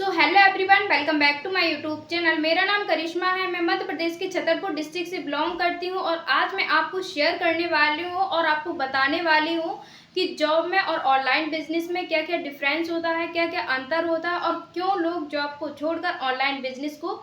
So hello everyone, welcome back to my YouTube channel. मेरा नाम करिश्मा है। मैं मध्य प्रदेश के छतरपुर डिस्ट्रिक्ट से बिलोंग करती हूँ और आज मैं आपको शेयर करने वाली हूँ और आपको बताने वाली हूँ कि जॉब में और ऑनलाइन बिजनेस में क्या क्या डिफरेंस होता है, क्या क्या अंतर होता है और क्यों लोग जॉब को छोड़कर ऑनलाइन बिजनेस को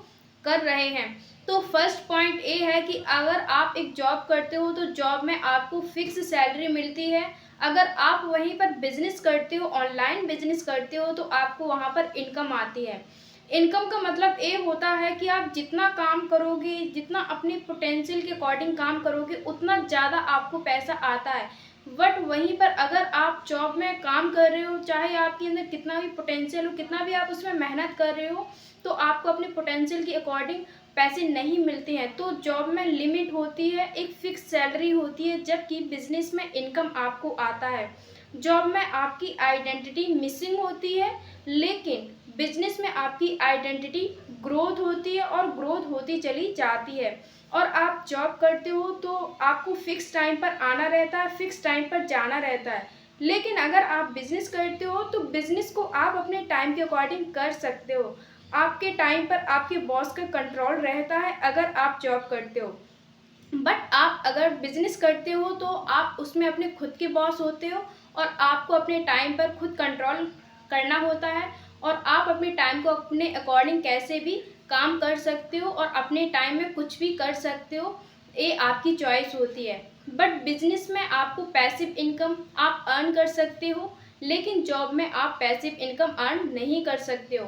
कर रहे हैं। तो फर्स्ट पॉइंट ये है कि अगर आप एक जॉब करते हो तो जॉब में आपको फिक्स सैलरी मिलती है। अगर आप वहीं पर बिजनेस करते हो, ऑनलाइन बिजनेस करते हो, तो आपको वहाँ पर इनकम आती है। इनकम का मतलब ये होता है कि आप जितना काम करोगे, जितना अपनी पोटेंशियल के अकॉर्डिंग काम करोगे, उतना ज़्यादा आपको पैसा आता है। बट वहीं पर अगर आप जॉब में काम कर रहे हो, चाहे आपके अंदर कितना भी पोटेंशियल हो, कितना भी आप उसमें मेहनत कर रहे हो, तो आपको अपने पोटेंशियल के अकॉर्डिंग पैसे नहीं मिलते हैं। तो जॉब में लिमिट होती है, एक फिक्स सैलरी होती है, जबकि बिजनेस में इनकम आपको आता है। जॉब में आपकी आइडेंटिटी मिसिंग होती है, लेकिन बिजनेस में आपकी आइडेंटिटी ग्रोथ होती है और ग्रोथ होती चली जाती है। और आप जॉब करते हो तो आपको फिक्स टाइम पर आना रहता है, फिक्स टाइम पर जाना रहता है। लेकिन अगर आप बिजनेस करते हो तो बिजनेस को आप अपने टाइम के अकॉर्डिंग कर सकते हो। आपके टाइम पर आपके बॉस का कंट्रोल रहता है अगर आप जॉब करते हो। बट आप अगर बिजनेस करते हो तो आप उसमें अपने खुद के बॉस होते हो और आपको अपने टाइम पर खुद कंट्रोल करना होता है और आप अपने टाइम को अपने अकॉर्डिंग कैसे भी काम कर सकते हो और अपने टाइम में कुछ भी कर सकते हो। ये आपकी चॉइस होती है। बट बिजनेस में आपको पैसिव इनकम आप अर्न कर सकते हो, लेकिन जॉब में आप पैसिव इनकम अर्न नहीं कर सकते हो।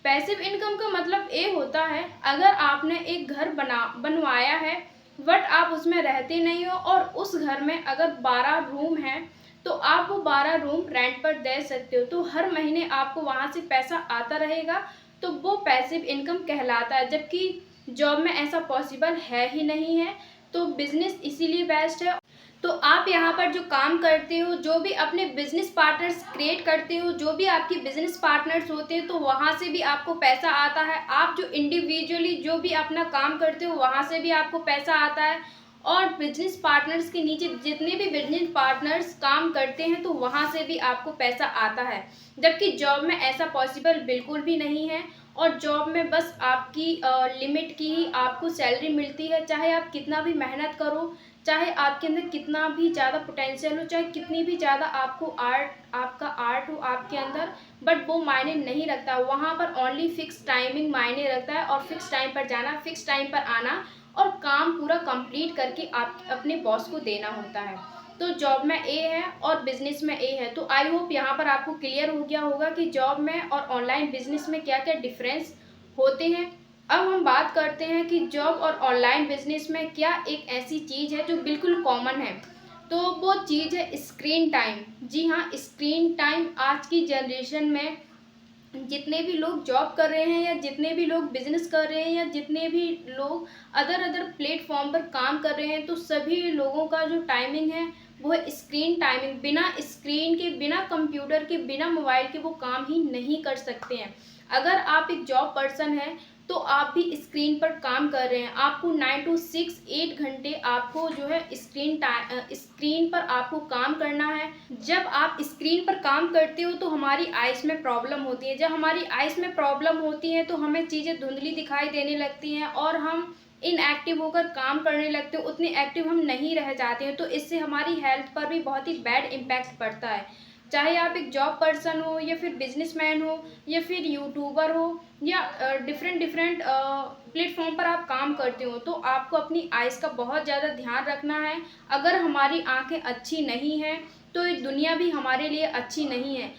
पैसिव इनकम का मतलब ये होता है, अगर आपने एक घर बनवाया है बट आप उसमें रहते नहीं हो और उस घर में अगर 12 रूम हैं तो आप वो 12 रूम रेंट पर दे सकते हो, तो हर महीने आपको वहाँ से पैसा आता रहेगा। तो वो पैसिव इनकम कहलाता है, जबकि जॉब में ऐसा पॉसिबल है ही नहीं है। तो बिजनेस इसीलिए बेस्ट है। तो आप यहाँ पर जो काम करते हो, जो भी अपने बिजनेस पार्टनर्स क्रिएट करते हो, जो भी आपकी बिजनेस पार्टनर्स होते हैं, तो वहाँ से भी आपको पैसा आता है। आप जो इंडिविजुअली जो भी अपना काम करते हो, वहाँ से भी आपको पैसा आता है। और बिजनेस पार्टनर्स के नीचे जितने भी बिजनेस पार्टनर्स काम करते हैं, तो वहाँ से भी आपको पैसा आता है। जबकि जॉब में ऐसा पॉसिबल बिल्कुल भी नहीं है। और जॉब में बस आपकी लिमिट की ही आपको सैलरी मिलती है, चाहे आप कितना भी मेहनत करो, चाहे आपके अंदर कितना भी ज़्यादा पोटेंशियल हो, चाहे कितनी भी ज़्यादा आपका आर्ट हो आपके अंदर, बट वो मायने नहीं रखता। वहाँ पर ओनली फिक्स टाइमिंग मायने रखता है और फिक्स टाइम पर जाना, फिक्स टाइम पर आना और काम पूरा कंप्लीट करके आप अपने बॉस को देना होता है। तो जॉब में ए है और बिजनेस में ए है। तो आई होप यहाँ पर आपको क्लियर हो गया होगा कि जॉब में और ऑनलाइन बिजनेस में क्या क्या डिफरेंस होते हैं। अब हम बात करते हैं कि जॉब और ऑनलाइन बिजनेस में क्या एक ऐसी चीज़ है जो बिल्कुल कॉमन है। तो वो चीज़ है स्क्रीन टाइम। जी हाँ, स्क्रीन टाइम आज की जनरेशन में जितने भी लोग जॉब कर रहे हैं या जितने भी लोग बिजनेस कर रहे हैं या जितने भी लोग अदर अदर प्लेटफॉर्म पर काम कर रहे हैं, तो सभी लोगों का जो टाइमिंग है वो है स्क्रीन टाइमिंग। बिना स्क्रीन के, बिना कंप्यूटर के, बिना मोबाइल के वो काम ही नहीं कर सकते हैं। अगर आप एक जॉब पर्सन है तो आप भी स्क्रीन पर काम कर रहे हैं। आपको 9 to 6 8 घंटे आपको जो है स्क्रीन पर आपको काम करना है। जब आप स्क्रीन पर काम करते हो तो हमारी आइज़ में प्रॉब्लम होती है। जब हमारी आइज़ में प्रॉब्लम होती है तो हमें चीज़ें धुंधली दिखाई देने लगती हैं और हम इनएक्टिव होकर काम करने लगते हो, उतने एक्टिव हम नहीं रह जाते हैं। तो इससे हमारी हेल्थ पर भी बहुत ही बैड इम्पैक्ट पड़ता है। चाहे आप एक जॉब पर्सन हो या फिर बिजनेसमैन हो या फिर यूट्यूबर हो या डिफरेंट डिफरेंट प्लेटफॉर्म पर आप काम करते हो, तो आपको अपनी आइज़ का बहुत ज़्यादा ध्यान रखना है। अगर हमारी आंखें अच्छी नहीं हैं तो ये दुनिया भी हमारे लिए अच्छी नहीं है।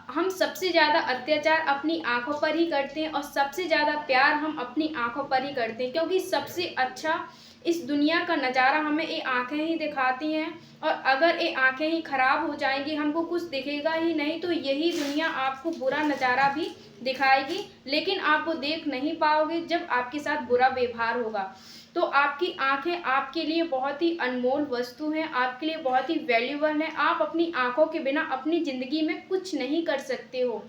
हम सबसे ज़्यादा अत्याचार अपनी आंखों पर ही करते हैं और सबसे ज़्यादा प्यार हम अपनी आंखों पर ही करते हैं, क्योंकि सबसे अच्छा इस दुनिया का नज़ारा हमें ये आंखें ही दिखाती हैं। और अगर ये आंखें ही खराब हो जाएंगी, हमको कुछ दिखेगा ही नहीं, तो यही दुनिया आपको बुरा नज़ारा भी दिखाएगी, लेकिन आप वो देख नहीं पाओगे जब आपके साथ बुरा व्यवहार होगा। तो आपकी आंखें आपके लिए बहुत ही अनमोल वस्तु हैं, आपके लिए बहुत ही वैल्यूबल हैं। आप अपनी आंखों के बिना अपनी ज़िंदगी में कुछ नहीं कर सकते हो।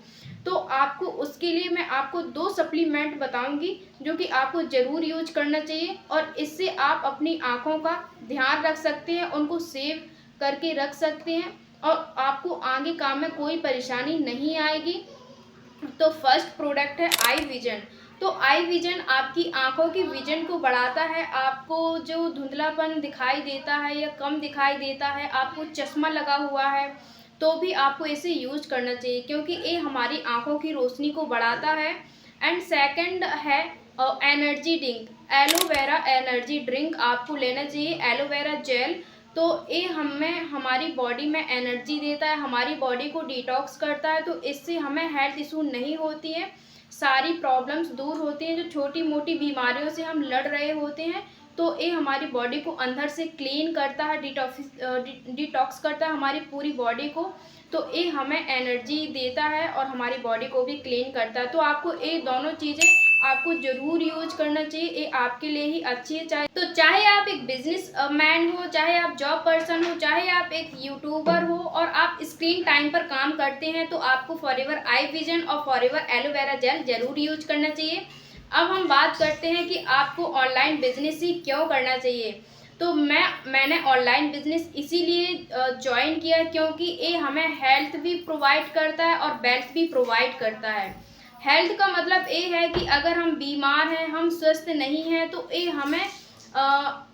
तो आपको उसके लिए मैं आपको 2 सप्लीमेंट बताऊंगी जो कि आपको ज़रूर यूज करना चाहिए और इससे आप अपनी आंखों का ध्यान रख सकते हैं, उनको सेव करके रख सकते हैं और आपको आगे काम में कोई परेशानी नहीं आएगी। तो फर्स्ट प्रोडक्ट है आई विजन। तो आई विजन आपकी आंखों की विजन को बढ़ाता है। आपको जो धुंधलापन दिखाई देता है या कम दिखाई देता है, आपको चश्मा लगा हुआ है, तो भी आपको इसे यूज करना चाहिए, क्योंकि ये हमारी आंखों की रोशनी को बढ़ाता है। एंड सेकंड है energy drink, aloe vera energy drink आपको लेना चाहिए, एलोवेरा जेल। तो ये हमें हमारी बॉडी में एनर्जी देता है, हमारी बॉडी को डिटॉक्स करता है, तो इससे हमें हेल्थ इशू नहीं होती है, सारी प्रॉब्लम्स दूर होती हैं, जो छोटी मोटी बीमारियों से हम लड़ रहे होते हैं। तो ये हमारी बॉडी को अंदर से क्लीन करता है, डिटॉक्स करता है हमारी पूरी बॉडी को। तो ये हमें एनर्जी देता है और हमारी बॉडी को भी क्लीन करता है। तो आपको ये दोनों चीज़ें आपको ज़रूर यूज करना चाहिए, ये आपके लिए ही अच्छी है। चाहे आप एक बिजनेस मैन हो, चाहे आप जॉब पर्सन हो, चाहे आप एक यूट्यूबर हो और आप स्क्रीन टाइम पर काम करते हैं, तो आपको फॉरएवर आई विजन और फॉरएवर एलोवेरा जेल जरूर यूज करना चाहिए। अब हम बात करते हैं कि आपको ऑनलाइन बिजनेस ही क्यों करना चाहिए। तो मैंने ऑनलाइन बिजनेस इसीलिए ज्वाइन किया, क्योंकि ये हमें हेल्थ भी प्रोवाइड करता है और वेल्थ भी प्रोवाइड करता है। हेल्थ का मतलब ये है कि अगर हम बीमार हैं, हम स्वस्थ नहीं हैं, तो ये हमें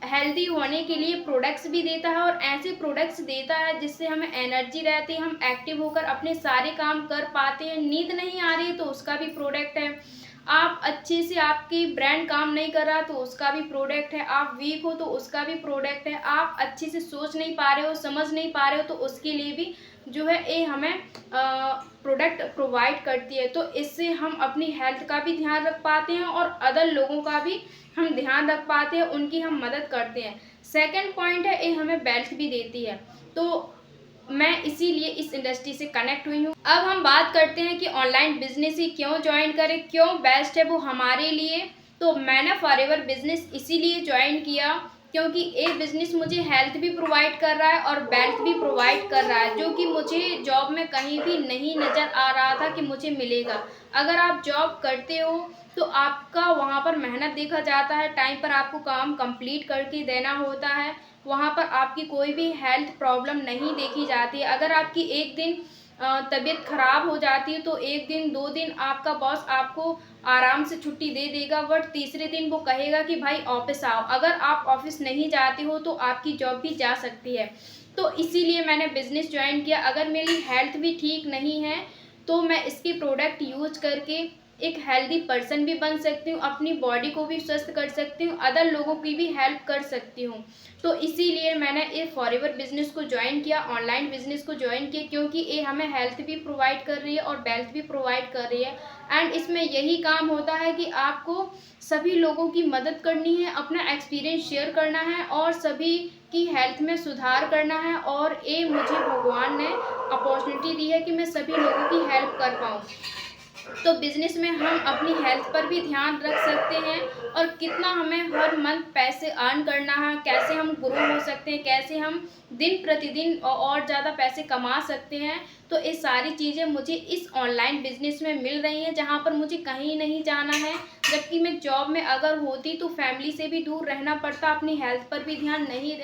हेल्दी होने के लिए प्रोडक्ट्स भी देता है, और ऐसे प्रोडक्ट्स देता है जिससे हमें एनर्जी रहती है, हम एक्टिव होकर अपने सारे काम कर पाते हैं। नींद नहीं आ रही तो उसका भी प्रोडक्ट है, आप अच्छे से आपकी ब्रेन काम नहीं कर रहा तो उसका भी प्रोडक्ट है, आप वीक हो तो उसका भी प्रोडक्ट है, आप अच्छे से सोच नहीं पा रहे हो, समझ नहीं पा रहे हो, तो उसके लिए भी जो है ये हमें प्रोडक्ट प्रोवाइड करती है। तो इससे हम अपनी हेल्थ का भी ध्यान रख पाते हैं और अदर लोगों का भी हम ध्यान रख पाते हैं, उनकी हम मदद करते हैं। सेकंड पॉइंट है, ये हमें वेल्थ भी देती है। तो मैं इसीलिए इस इंडस्ट्री से कनेक्ट हुई हूँ। अब हम बात करते हैं कि ऑनलाइन बिजनेस ही क्यों ज्वाइन करें, क्यों बेस्ट है वो हमारे लिए। तो मैंने फॉरएवर बिजनेस इसीलिए ज्वाइन किया क्योंकि एक बिजनेस मुझे हेल्थ भी प्रोवाइड कर रहा है और वेल्थ भी प्रोवाइड कर रहा है, जो कि मुझे जॉब में कहीं भी नहीं नज़र आ रहा था कि मुझे मिलेगा। अगर आप जॉब करते हो तो आपका वहाँ पर मेहनत देखा जाता है, टाइम पर आपको काम कंप्लीट करके देना होता है, वहाँ पर आपकी कोई भी हेल्थ प्रॉब्लम नहीं देखी जाती है। अगर आपकी एक दिन तबीयत ख़राब हो जाती है तो एक दिन 2 दिन आपका बॉस आपको आराम से छुट्टी दे देगा, बट तीसरे दिन वो कहेगा कि भाई ऑफिस आओ। अगर आप ऑफिस नहीं जाते हो तो आपकी जॉब भी जा सकती है। तो इसीलिए मैंने बिज़नेस ज्वाइन किया। अगर मेरी हेल्थ भी ठीक नहीं है तो मैं इसकी प्रोडक्ट यूज करके एक हेल्दी पर्सन भी बन सकती हूँ, अपनी बॉडी को भी स्वस्थ कर सकती हूँ, अदर लोगों की भी हेल्प कर सकती हूँ। तो इसीलिए मैंने ये फॉरएवर बिजनेस को ज्वाइन किया, ऑनलाइन बिजनेस को ज्वाइन किया, क्योंकि ये हमें हेल्थ भी प्रोवाइड कर रही है और वेल्थ भी प्रोवाइड कर रही है। एंड इसमें यही काम होता है कि आपको सभी लोगों की मदद करनी है, अपना एक्सपीरियंस शेयर करना है और सभी की हेल्थ में सुधार करना है। और ये मुझे भगवान ने अपॉर्चुनिटी दी है कि मैं सभी लोगों की हेल्प कर पाऊँ। तो बिज़नेस में हम अपनी हेल्थ पर भी ध्यान रख सकते हैं और कितना हमें हर मंथ पैसे अर्न करना है, कैसे हम ग्रो हो सकते हैं, कैसे हम दिन प्रतिदिन और ज़्यादा पैसे कमा सकते हैं। तो ये सारी चीज़ें मुझे इस ऑनलाइन बिज़नेस में मिल रही हैं, जहाँ पर मुझे कहीं नहीं जाना है। जबकि मैं जॉब में अगर होती तो फैमिली से भी दूर रहना पड़ता, अपनी हेल्थ पर भी ध्यान नहीं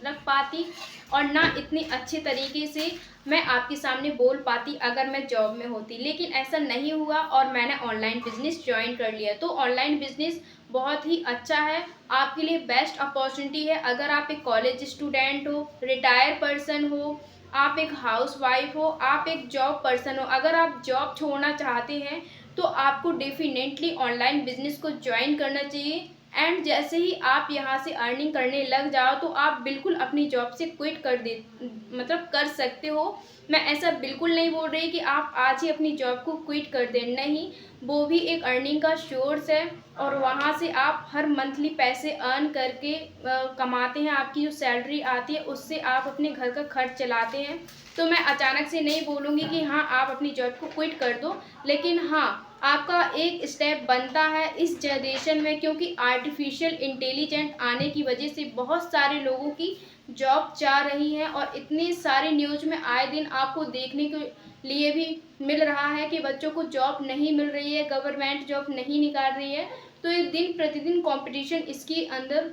रख पाती और ना इतनी अच्छे तरीके से मैं आपके सामने बोल पाती अगर मैं जॉब में होती। लेकिन ऐसा नहीं हुआ और मैंने ऑनलाइन बिजनेस ज्वाइन कर लिया। तो ऑनलाइन बिजनेस बहुत ही अच्छा है, आपके लिए बेस्ट अपॉर्चुनिटी है। अगर आप एक कॉलेज स्टूडेंट हो, रिटायर पर्सन हो, आप एक हाउसवाइफ हो, आप एक जॉब पर्सन हो, अगर आप जॉब छोड़ना चाहते हैं तो आपको डेफिनेटली ऑनलाइन बिजनेस को ज्वाइन करना चाहिए। एंड जैसे ही आप यहाँ से अर्निंग करने लग जाओ तो आप बिल्कुल अपनी जॉब से क्विट कर दे, मतलब कर सकते हो। मैं ऐसा बिल्कुल नहीं बोल रही कि आप आज ही अपनी जॉब को क्विट कर दें, नहीं, वो भी एक अर्निंग का सोर्स है और वहाँ से आप हर मंथली पैसे अर्न करके कमाते हैं, आपकी जो सैलरी आती है उससे आप अपने घर का खर्च चलाते हैं। तो मैं अचानक से नहीं बोलूँगी कि हाँ आप अपनी जॉब को क्विट कर दो, लेकिन हाँ आपका एक स्टेप बनता है इस जनरेशन में, क्योंकि आर्टिफिशियल इंटेलिजेंट आने की वजह से बहुत सारे लोगों की जॉब जा रही है और इतने सारे न्यूज़ में आए दिन आपको देखने के लिए भी मिल रहा है कि बच्चों को जॉब नहीं मिल रही है, गवर्नमेंट जॉब नहीं निकाल रही है। तो ये दिन प्रतिदिन कंपटीशन इसके अंदर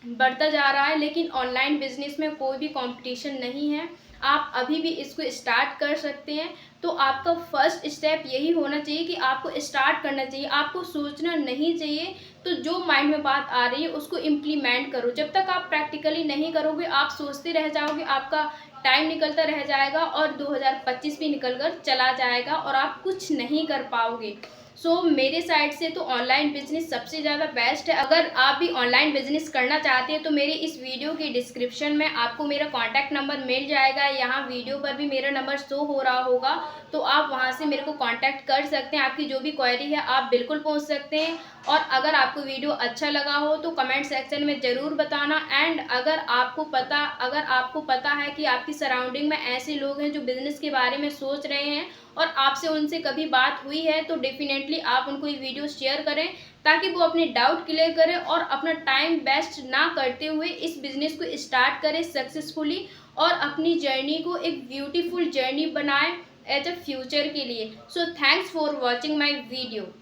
बढ़ता जा रहा है, लेकिन ऑनलाइन बिजनेस में कोई भी कंपटीशन नहीं है। आप अभी भी इसको स्टार्ट कर सकते हैं। तो आपका फर्स्ट स्टेप यही होना चाहिए कि आपको स्टार्ट करना चाहिए, आपको सोचना नहीं चाहिए। तो जो माइंड में बात आ रही है उसको इम्प्लीमेंट करो। जब तक आप प्रैक्टिकली नहीं करोगे, आप सोचते रह जाओगे, आपका टाइम निकलता रह जाएगा और 2025 भी निकल कर चला जाएगा और आप कुछ नहीं कर पाओगे। मेरे साइड से तो ऑनलाइन बिजनेस सबसे ज़्यादा बेस्ट है। अगर आप भी ऑनलाइन बिजनेस करना चाहते हैं तो मेरे इस वीडियो के डिस्क्रिप्शन में आपको मेरा कॉन्टैक्ट नंबर मिल जाएगा। यहाँ वीडियो पर भी मेरा नंबर शो हो रहा होगा, तो आप वहाँ से मेरे को कॉन्टैक्ट कर सकते हैं। आपकी जो भी क्वेरी है आप बिल्कुल पूछ सकते हैं। और अगर आपको वीडियो अच्छा लगा हो तो कमेंट सेक्शन में ज़रूर बताना। एंड अगर आपको पता है कि आपकी सराउंडिंग में ऐसे लोग हैं जो बिज़नेस के बारे में सोच रहे हैं और आपसे उनसे कभी बात हुई है, तो डेफिनेटली आप उनको ये वीडियो शेयर करें, ताकि वो अपने डाउट क्लियर करें और अपना टाइम वेस्ट ना करते हुए इस बिज़नेस को स्टार्ट करें सक्सेसफुली और अपनी जर्नी को एक ब्यूटीफुल जर्नी बनाएं एज अ फ्यूचर के लिए। So thanks for watching my video.